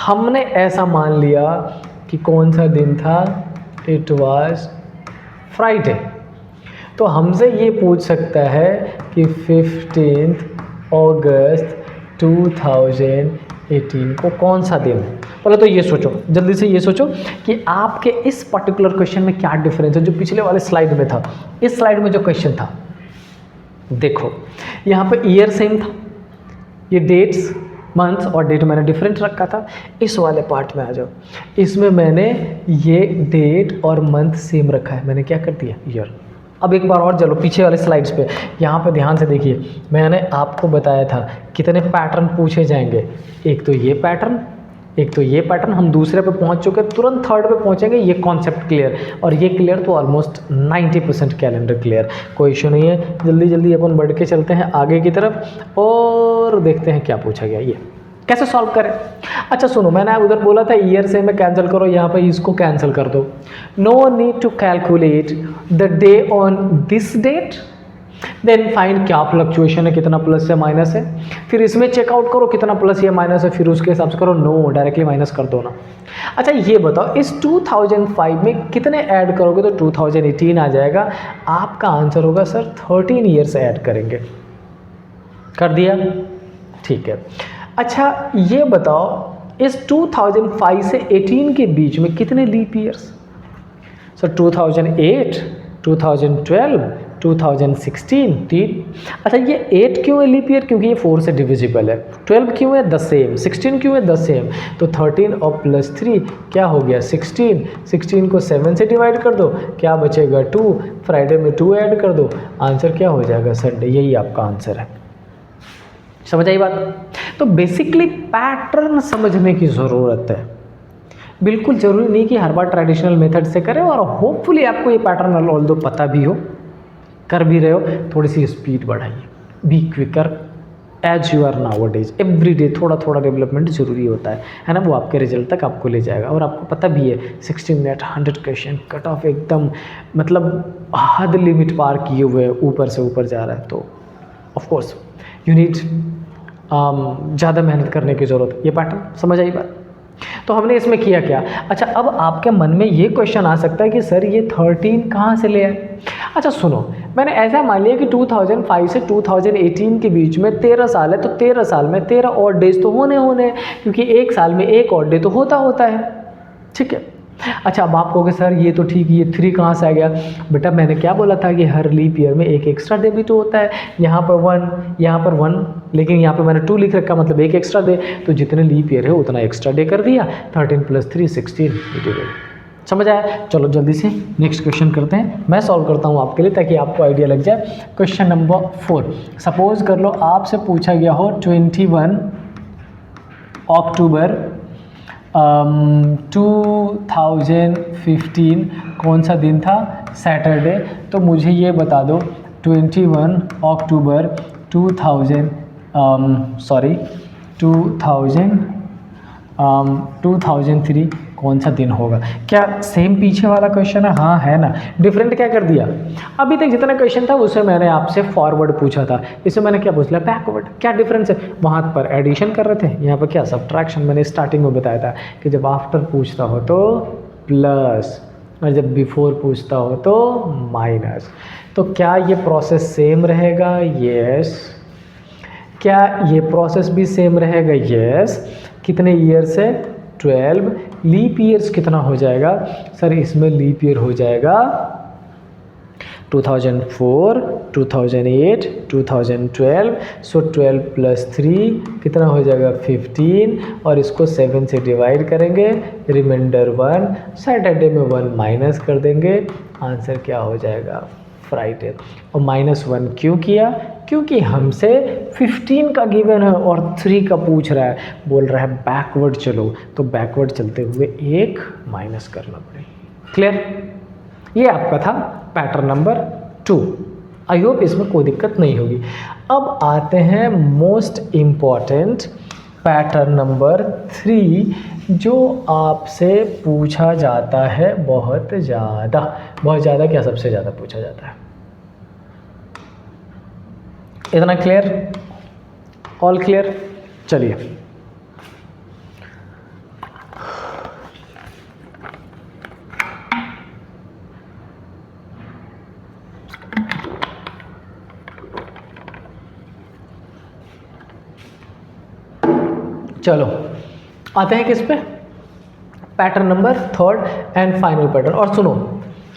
हमने ऐसा मान लिया कि कौन सा दिन था? It was Friday. तो हमसे ये पूछ सकता है कि 15 अगस्त 2018 को कौन सा दिन है? पहले तो ये सोचो, जल्दी से ये सोचो कि आपके इस पर्टिकुलर क्वेश्चन में क्या डिफरेंस है जो पिछले वाले स्लाइड में था। इस स्लाइड में जो क्वेश्चन था, देखो यहाँ पे ईयर सेम था, ये डेट्स, मंथ और डेट मैंने डिफरेंट रखा था। इस वाले पार्ट में आ जाओ, इसमें मैंने ये डेट और मंथ सेम रखा है। मैंने क्या कर दिया? ईयर। अब एक बार और चलो पीछे वाले स्लाइड्स पे, यहाँ पे ध्यान से देखिए। मैंने आपको बताया था कितने पैटर्न पूछे जाएंगे। एक तो ये पैटर्न, एक तो ये पैटर्न। हम दूसरे पे पहुंच चुके, तुरंत थर्ड पे पहुंचेंगे। ये कॉन्सेप्ट क्लियर, और ये क्लियर तो ऑलमोस्ट 90% कैलेंडर क्लियर, कोई इशू नहीं है। जल्दी जल्दी अपन बढ़ के चलते हैं आगे की तरफ और देखते हैं क्या पूछा गया, ये कैसे सॉल्व करें। अच्छा सुनो, मैंने उधर बोला था ईयर से में कैंसिल करो, यहाँ पे इसको कैंसिल कर दो। No need to calculate the day on this date, then find क्या फ्लक्चुएशन है, कितना प्लस या माइनस है, फिर इसमें चेकआउट करो कितना प्लस या माइनस है, फिर उसके हिसाब से करो। नो, डायरेक्टली माइनस कर दो ना। अच्छा ये बताओ, इस 2005 में कितने ऐड करोगे तो 2018 आ जाएगा। आपका आंसर होगा सर 13 ईयर्स ऐड करेंगे। कर दिया? ठीक है। अच्छा ये बताओ, इस 2005 से 18 के बीच में कितने लीप ईयर्स? सर 2008, 2012, 2016, ठीक। अच्छा ये 8 क्यों है लीप ईयर? क्योंकि ये 4 से डिविजिबल है। 12 क्यों है? The same. 16 क्यों है? The same. तो 13 और प्लस 3 क्या हो गया? 16। 16 को 7 से डिवाइड कर दो, क्या बचेगा? 2। फ्राइडे में 2 ऐड कर दो, आंसर क्या हो जाएगा? संडे। यही आपका आंसर है। समझ आई बात? तो बेसिकली पैटर्न समझने की ज़रूरत है। बिल्कुल ज़रूरी नहीं कि हर बार ट्रेडिशनल मेथड से करें, और होपफुली आपको ये पैटर्न ऑल दो पता भी हो, कर भी रहे हो। थोड़ी सी स्पीड बढ़ाइए, be quicker as you are now days. Every day थोड़ा थोड़ा डेवलपमेंट जरूरी होता है ना। वो आपके रिजल्ट तक आपको ले जाएगा। और आपको पता भी है 16 मिनट 100 क्वेश्चन, कट ऑफ एकदम मतलब हद लिमिट पार किए हुए ऊपर से ऊपर जा रहा है। तो ऑफ कोर्स यू नीड ज़्यादा मेहनत करने की ज़रूरत है। ये पैटर्न समझ आई बात? तो हमने इसमें किया क्या? अच्छा, अब आपके मन में ये क्वेश्चन आ सकता है कि सर ये 13 कहाँ से ले आए? अच्छा सुनो, मैंने ऐसा मान लिया कि 2005 से 2018 के बीच में 13 साल है, तो 13 साल में 13 ऑड डेज तो होने हैं, क्योंकि एक साल में एक ऑड डे तो होता है, ठीक है। अच्छा, अब आप कहोगे सर ये तो ठीक, ये 3 कहाँ से आ गया? बेटा मैंने क्या बोला था कि हर लीप ईयर में एक एक्स्ट्रा डे भी तो होता है। यहाँ पर 1, यहाँ पर 1, लेकिन यहाँ पे मैंने 2 लिख रखा, मतलब एक एक्स्ट्रा डे, तो जितने लीप ईयर है उतना एक्स्ट्रा डे कर दिया। 13 + 3 16 समझ आया? चलो जल्दी से नेक्स्ट क्वेश्चन करते हैं। मैं सॉल्व करता हूँ आपके लिए ताकि आपको आइडिया लग जाए। क्वेश्चन नंबर 4, सपोज कर लो आपसे पूछा गया हो 21 अक्टूबर 2015 कौन सा दिन था? सैटरडे। तो मुझे ये बता दो 21 अक्टूबर 2003 कौन सा दिन होगा? क्या सेम पीछे वाला क्वेश्चन है? हाँ है ना। डिफरेंट क्या कर दिया? अभी तक जितना क्वेश्चन था उससे मैंने आपसे फॉरवर्ड पूछा था, इसमें मैंने क्या पूछ लिया? बैकवर्ड। क्या डिफरेंस है? वहाँ पर एडिशन कर रहे थे, यहाँ पर क्या सब्ट्रैक्शन। मैंने स्टार्टिंग में बताया था कि जब आफ्टर पूछता हो तो प्लस, और जब बिफोर पूछता हो तो माइनस। तो क्या ये प्रोसेस सेम रहेगा? यस। क्या ये प्रोसेस भी सेम रहेगा? यस। कितने ईयर से? 12। लीप ईयर्स कितना हो जाएगा? सर इसमें लीप ईयर हो जाएगा 2004, 2008, 2012। सो 12 + 3 कितना हो जाएगा? 15, और इसको 7 से डिवाइड करेंगे, रिमाइंडर 1। सैटरडे में 1 माइनस कर देंगे, आंसर क्या हो जाएगा? फ्राइडे। और -1 क्यों किया? क्योंकि हमसे 15 का गिवन है और 3 का पूछ रहा है, बोल रहा है बैकवर्ड चलो, तो बैकवर्ड चलते हुए 1 माइनस करना पड़ेगा। क्लियर? ये आपका था पैटर्न नंबर 2। आई होप इसमें कोई दिक्कत नहीं होगी। अब आते हैं मोस्ट इम्पॉर्टेंट पैटर्न नंबर 3, जो आपसे पूछा जाता है बहुत ज़्यादा। क्या? सबसे ज़्यादा पूछा जाता है। इतना क्लियर? All clear? चलिए चलो आते हैं किस पे? Pattern number 3 and final pattern. और सुनो,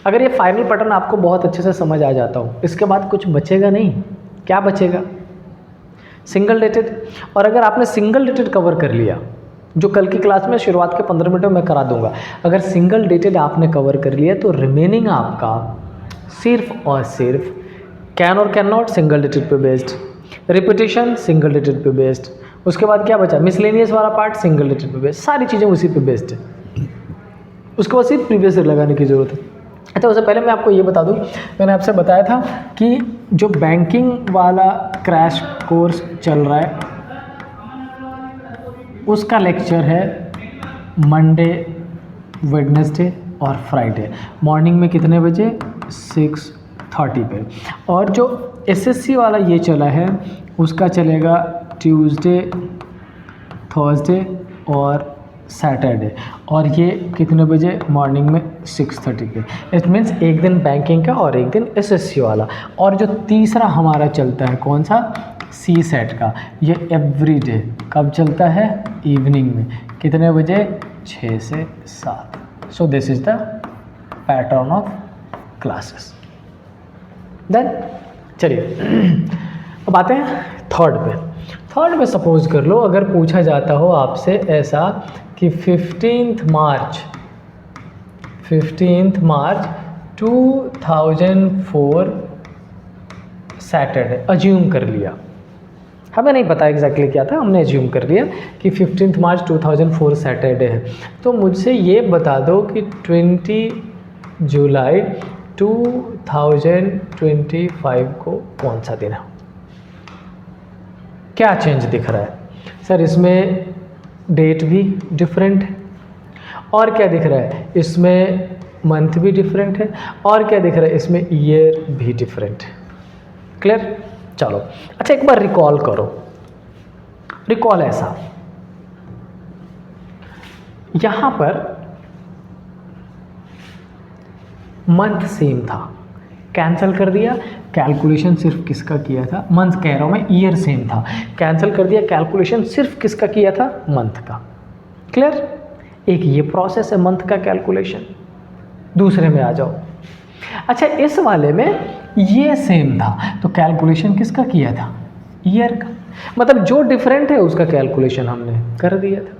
अगर ये फाइनल पैटर्न आपको बहुत अच्छे से समझ आ जाता हो, इसके बाद कुछ बचेगा नहीं। क्या बचेगा? Single dated. और अगर आपने सिंगल डेटेड कवर कर लिया, जो कल की क्लास में शुरुआत के 15 मिनट में मैं करा दूंगा, अगर सिंगल डेटेड आपने कवर कर लिया तो रिमेनिंग आपका सिर्फ और सिर्फ कैन और कैन नॉट सिंगल डेटेड पे बेस्ड, रिपीटिशन सिंगल डेटेड पे बेस्ड, उसके बाद क्या बचा? मिसलेनियस वाला पार्ट सिंगल डेटेड पे बेस्ड। सारी चीज़ें उसी पे बेस्ड है, उसके बाद सिर्फ प्रीवियस ईयर लगाने की ज़रूरत है। अच्छा, उससे पहले मैं आपको ये बता दूं, मैंने आपसे बताया था कि जो बैंकिंग वाला क्रैश कोर्स चल रहा है उसका लेक्चर है मंडे, वेडनेसडे और फ्राइडे। मॉर्निंग में कितने बजे? 6:30 पे। और जो एसएससी वाला ये चला है उसका चलेगा ट्यूसडे, थर्सडे और सैटरडे। और ये कितने बजे? मॉर्निंग में 6:30 पे। इट मीन्स एक दिन बैंकिंग का और एक दिन एसएससी वाला। और जो तीसरा हमारा चलता है कौन सा? सी सेट का। ये एवरी डे कब चलता है? इवनिंग में। कितने बजे? 6 से 7। So this is the pattern of classes. Then चलिए अब आते हैं थर्ड पे। थर्ड में सपोज कर लो अगर पूछा जाता हो आपसे ऐसा कि 15 मार्च 2004 सैटरडे, अज्यूम कर लिया, हमें नहीं पता एग्जैक्टली क्या था, हमने अज्यूम कर लिया कि 15 मार्च 2004 सैटरडे है। तो मुझसे ये बता दो कि 20 जुलाई 2025 को कौन सा दिन है? क्या चेंज दिख रहा है? सर इसमें डेट भी डिफरेंट है, और क्या दिख रहा है? इसमें मंथ भी डिफरेंट है, और क्या दिख रहा है? इसमें ईयर भी डिफरेंट है। क्लियर? चलो अच्छा, एक बार रिकॉल करो, रिकॉल ऐसा, यहां पर मंथ सेम था, कैंसिल कर दिया, कैलकुलेशन सिर्फ किसका किया था, मंथ कह रहा हूं मैं, ईयर सेम था, कैंसिल कर दिया, कैलकुलेशन सिर्फ किसका किया था, मंथ का। क्लियर? एक ये प्रोसेस है मंथ का कैलकुलेशन। दूसरे में आ जाओ, अच्छा इस वाले में ये सेम था, तो कैलकुलेशन किसका किया था, ईयर का, मतलब जो डिफरेंट है उसका कैलकुलेशन हमने कर दिया था।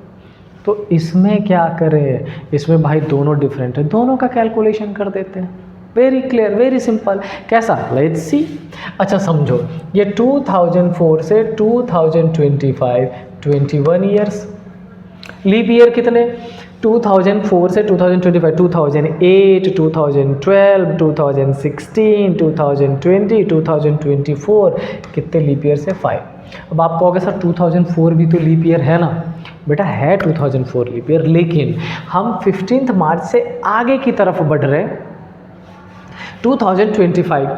तो इसमें क्या करें, इसमें भाई दोनों डिफरेंट है, दोनों का कैलकुलेशन कर देते हैं। Very clear, very simple. कैसा, लेट्स सी। अच्छा समझो, ये 2004 से 2025 21 ईयर्स, लीप ईयर कितने, 2004 से 2025 2008 2012 2016 2020 2024 कितने लीप ईयर से 5। अब आप कहोगे सर 2004 भी तो लीप ईयर है ना, बेटा है 2004 लीप ईयर, लेकिन हम 15 मार्च से आगे की तरफ बढ़ रहे हैं 2025।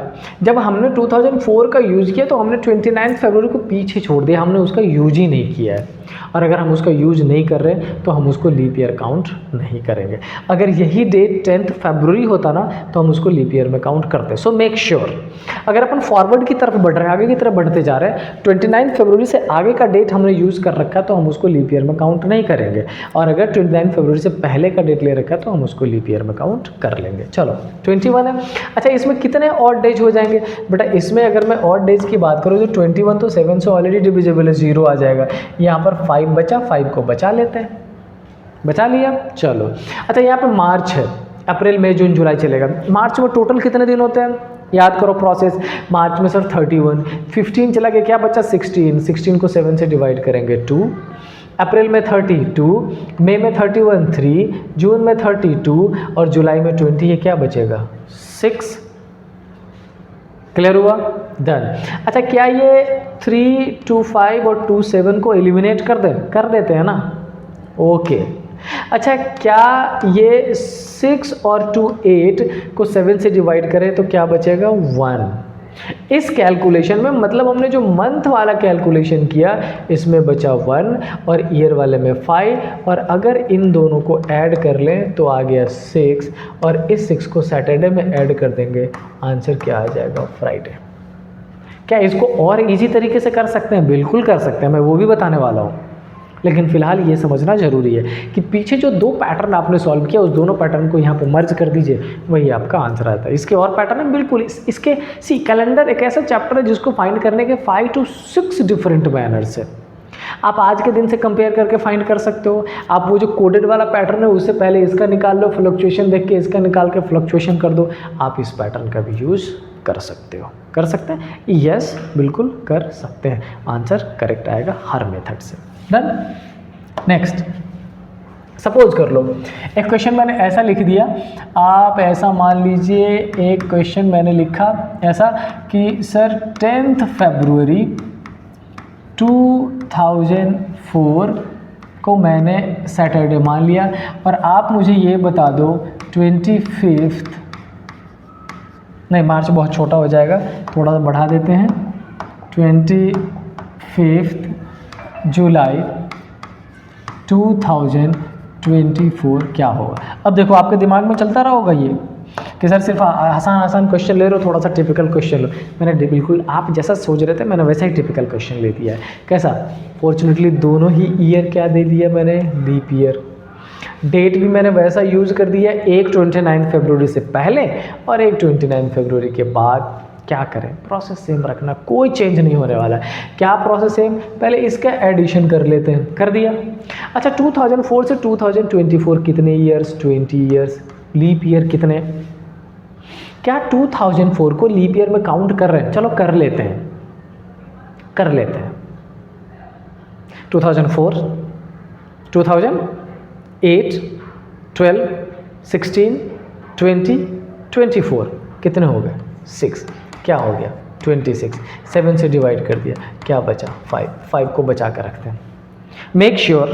जब हमने 2004 का यूज़ किया तो हमने 29 फरवरी को पीछे छोड़ दिया, हमने उसका यूज ही नहीं किया है। और अगर हम उसका यूज नहीं कर रहे तो हम उसको लीप ईयर काउंट नहीं करेंगे। अगर यही डेट 10 फरवरी होता ना तो हम उसको लीप ईयर में काउंट करते। सो मेक श्योर, अगर अपन फॉरवर्ड की तरफ बढ़ रहे हैं, आगे की तरफ बढ़ते जा रहे हैं, 29 फरवरी से आगे का डेट हमने यूज़ कर रखा है तो हम उसको लीप ईयर में काउंट नहीं करेंगे। और अगर 29 फरवरी से पहले का डेट ले रखा है तो हम उसको लीप ईयर में काउंट कर लेंगे। चलो 21 है। अच्छा इसमें कितने ऑड डेज हो जाएंगे बेटा, इसमें अगर मैं ऑड डेज की बात करूँ तो 21 तो 7 से ऑलरेडी डिविजिबल है, 0 आ जाएगा। यहाँ पर 5 बचा, 5 को बचा लेते हैं, बचा लिया। चलो अच्छा यहाँ पे मार्च है, अप्रैल मई जून जुलाई चलेगा। मार्च में टोटल कितने दिन होते हैं, याद करो प्रोसेस। मार्च में सर 31, 15 चला गया, क्या बचा 16, 16 को 7 से डिवाइड करेंगे 2। अप्रैल में 32, मई में 31 3, जून में 32 और जुलाई में 20, ये क्या बचेगा 6। क्लियर हुआ, डन। अच्छा क्या ये 3, 2, 5 और 2, 7 को एलिमिनेट कर देते हैं ना, ओके। अच्छा क्या ये 6 और 2 8 को 7 से डिवाइड करें तो क्या बचेगा 1। इस कैलकुलेशन में मतलब हमने जो मंथ वाला कैलकुलेशन किया इसमें बचा 1 और ईयर वाले में 5, और अगर इन दोनों को ऐड कर लें तो आ गया 6, और इस 6 को सैटरडे में ऐड कर देंगे, आंसर क्या आ जाएगा फ्राइडे। क्या इसको और इजी तरीके से कर सकते हैं, बिल्कुल कर सकते हैं, मैं वो भी बताने वाला हूँ। लेकिन फिलहाल ये समझना जरूरी है कि पीछे जो 2 पैटर्न आपने सॉल्व किया उस दोनों पैटर्न को यहाँ पे मर्ज कर दीजिए, वही आपका आंसर आता है। इसके और पैटर्न है बिल्कुल, इसके कैलेंडर एक ऐसा चैप्टर है जिसको फाइंड करने के 5 to 6 डिफरेंट मैनर्स है। आप आज के दिन से कंपेयर करके फाइंड कर सकते हो। आप वो जो कोडेड वाला पैटर्न है उससे पहले इसका निकाल लो, फ्लक्चुएशन देख के इसका निकाल के फ्लक्चुएशन कर दो, आप इस पैटर्न का भी यूज कर सकते हो। कर सकते हैं, यस बिल्कुल कर सकते हैं, आंसर करेक्ट आएगा हर मेथड से। डन। नेक्स्ट, सपोज कर लो एक क्वेश्चन मैंने ऐसा लिख दिया, आप ऐसा मान लीजिए एक क्वेश्चन मैंने लिखा ऐसा कि सर 10 फरवरी 2004 को मैंने सैटरडे मान लिया, और आप मुझे ये बता दो 25 नहीं, मार्च बहुत छोटा हो जाएगा, थोड़ा सा बढ़ा देते हैं, 25 जुलाई 2024 क्या होगा। अब देखो आपके दिमाग में चलता रहा होगा ये कि सर सिर्फ आसान क्वेश्चन ले रहे हो, थोड़ा सा टिपिकल क्वेश्चन लो। मैंने बिल्कुल आप जैसा सोच रहे थे मैंने वैसा ही टिपिकल क्वेश्चन ले दिया है। कैसा, फॉर्चुनेटली दोनों ही ईयर क्या दे दिया मैंने, लीप ईयर। डेट भी मैंने वैसा यूज़ कर दिया, एक 29 फरवरी से पहले और एक 29 फरवरी के बाद। क्या करें, प्रोसेस सेम रखना, कोई चेंज नहीं होने वाला है। क्या प्रोसेस सेम, पहले इसका एडिशन कर लेते हैं, कर दिया। अच्छा 2004 से 2024 कितने ईयर्स, 20 ईयर्स। लीप ईयर कितने, क्या 2004 को लीप ईयर में काउंट कर रहे हैं, चलो कर लेते हैं 2004 2008 12 16 20 24 कितने हो गए 6, क्या हो गया 26, 7 से डिवाइड कर दिया, क्या बचा 5 को बचा कर रखते हैं। मेक श्योर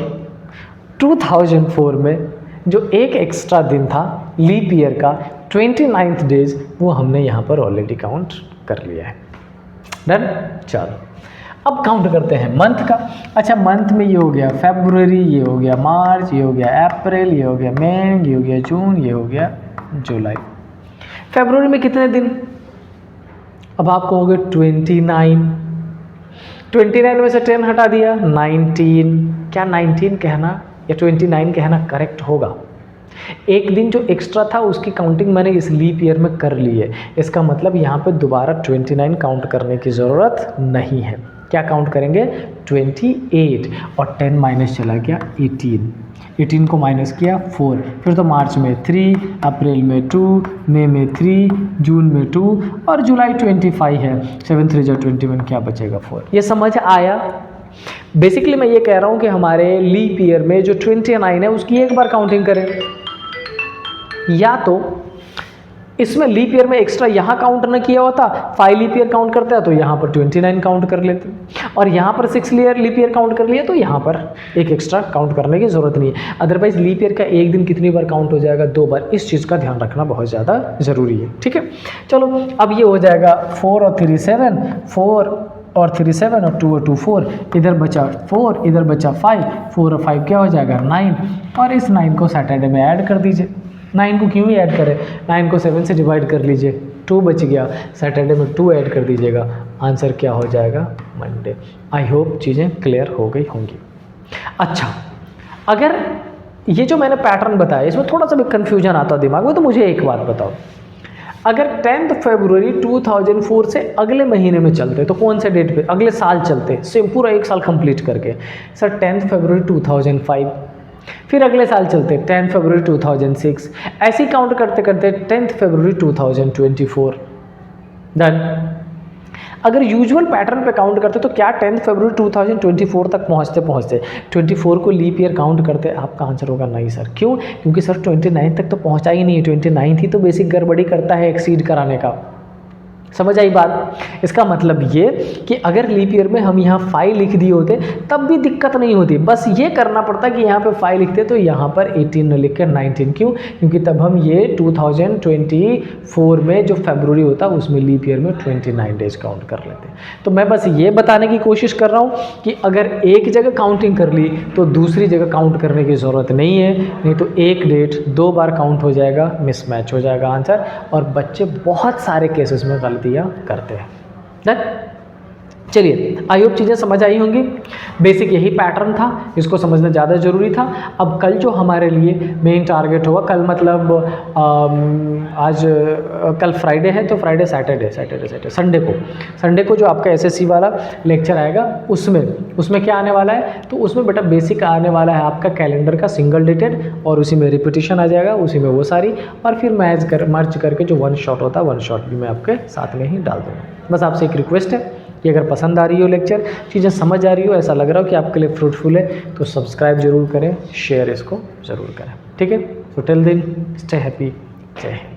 2004 में जो एक एक्स्ट्रा दिन था लीप ईयर का 29th डेज, वो हमने यहाँ पर ऑलरेडी काउंट कर लिया है। डन। चलो अब काउंट करते हैं मंथ का। अच्छा मंथ में ये हो गया फरवरी, ये हो गया मार्च, ये हो गया अप्रैल, ये हो गया मई, ये हो गया जून, ये हो गया जुलाई। फरवरी में कितने दिन? अब आप कहोगे 29। 29 में से 10 हटा दिया 19। क्या 19 कहना या 29 कहना करेक्ट होगा? एक दिन जो एक्स्ट्रा था उसकी काउंटिंग मैंने इस लीप ईयर में कर ली है। इसका मतलब यहाँ पे दोबारा 29 काउंट करने की ज़रूरत नहीं है। क्या काउंट करेंगे? 28 और 10 माइनस चला गया 18। 18 को माइनस किया 4, फिर तो मार्च में 3, अप्रैल में 2, मई में 3, जून में 2 और जुलाई 25 है। 7 3 जा 21, क्या बचेगा 4। ये समझ आया? बेसिकली मैं ये कह रहा हूँ कि हमारे लीप ईयर में जो 29 है उसकी एक बार काउंटिंग करें, या तो इसमें लीप ईयर में एक्स्ट्रा यहाँ काउंट ना किया होता, 5 लीप ईयर काउंट करता है तो यहाँ पर 29 काउंट कर लेते, और यहाँ पर 6 लीप ईयर काउंट कर लिया तो यहाँ पर एक एक्स्ट्रा काउंट करने की ज़रूरत नहीं है। अदरवाइज लीप ईयर का एक दिन कितनी बार काउंट हो जाएगा? 2 बार। इस चीज़ का ध्यान रखना बहुत ज़्यादा ज़रूरी है। ठीक है, चलो अब ये हो जाएगा 4 और 3 7, 4 और 3 7 और 2 और 2 4, इधर बचा 4, इधर बचा 5, 4 और 5 क्या हो जाएगा 9, और इस 9 को सैटरडे में ऐड कर दीजिए। 9 को क्यों ही ऐड करें, 9 को 7 से डिवाइड कर लीजिए, 2 बच गया, सैटरडे में 2 ऐड कर दीजिएगा, आंसर क्या हो जाएगा? मंडे। आई होप चीज़ें क्लियर हो गई होंगी। अच्छा, अगर ये जो मैंने पैटर्न बताया इसमें थोड़ा सा भी कन्फ्यूजन आता है दिमाग में, तो मुझे एक बात बताओ, अगर 10 फरवरी 2004 से अगले महीने में चलते तो कौन से डेट पे? अगले साल चलते, सेम पूरा एक साल कंप्लीट करके। सर 10 फरवरी 2005, फिर अगले साल चलते 10 फरवरी 2006, ऐसे ही काउंट करते करते 10 फरवरी 2024। डन। अगर यूजुअल पैटर्न पे काउंट करते तो क्या 10 फरवरी 2024 तक पहुंचते 24 को लीप ईयर काउंट करते? आपका आंसर होगा नहीं सर। क्यों? क्योंकि सर 29 तक तो पहुंचा ही नहीं है, 29 ही तो बेसिक गड़बड़ी करता है एक्सीड कराने का। समझ आई बात? इसका मतलब ये कि अगर लीप ईयर में हम यहाँ 5 लिख दिए होते तब भी दिक्कत नहीं होती, बस ये करना पड़ता कि यहाँ पे 5 लिखते तो यहाँ पर 18 न लिख कर 19। क्यों? क्योंकि तब हम ये 2024 में जो फरवरी होता उसमें लीप ईयर में 29 डेज काउंट कर लेते। तो मैं बस ये बताने की कोशिश कर रहा हूँ कि अगर एक जगह काउंटिंग कर ली तो दूसरी जगह काउंट करने की ज़रूरत नहीं है, नहीं तो एक डेट 2 बार काउंट हो जाएगा, मिसमैच हो जाएगा आंसर, और बच्चे बहुत सारे केसेस में गलतियाँ करते हैं। चलिए, आई होप चीज़ें समझ आई होंगी। बेसिक यही पैटर्न था, इसको समझना ज़्यादा ज़रूरी था। अब कल जो हमारे लिए मेन टारगेट होगा, कल मतलब आज कल फ्राइडे है तो फ्राइडे सैटरडे संडे को जो आपका एसएससी वाला लेक्चर आएगा उसमें क्या आने वाला है? तो उसमें बेटा बेसिक आने वाला है आपका कैलेंडर का सिंगल डेटेड, और उसी में रिपीटिशन आ जाएगा, उसी में वो सारी, और फिर मर्ज करके जो वन शॉट होता है वन शॉट भी मैं आपके साथ में ही डाल दूँगा। बस आपसे एक रिक्वेस्ट है कि अगर पसंद आ रही हो लेक्चर, चीज़ें समझ आ रही हो, ऐसा लग रहा हो कि आपके लिए फ्रूटफुल है, तो सब्सक्राइब जरूर करें, शेयर इसको ज़रूर करें। ठीक है, तो टिल देन स्टे हैप्पी, जय हिंद।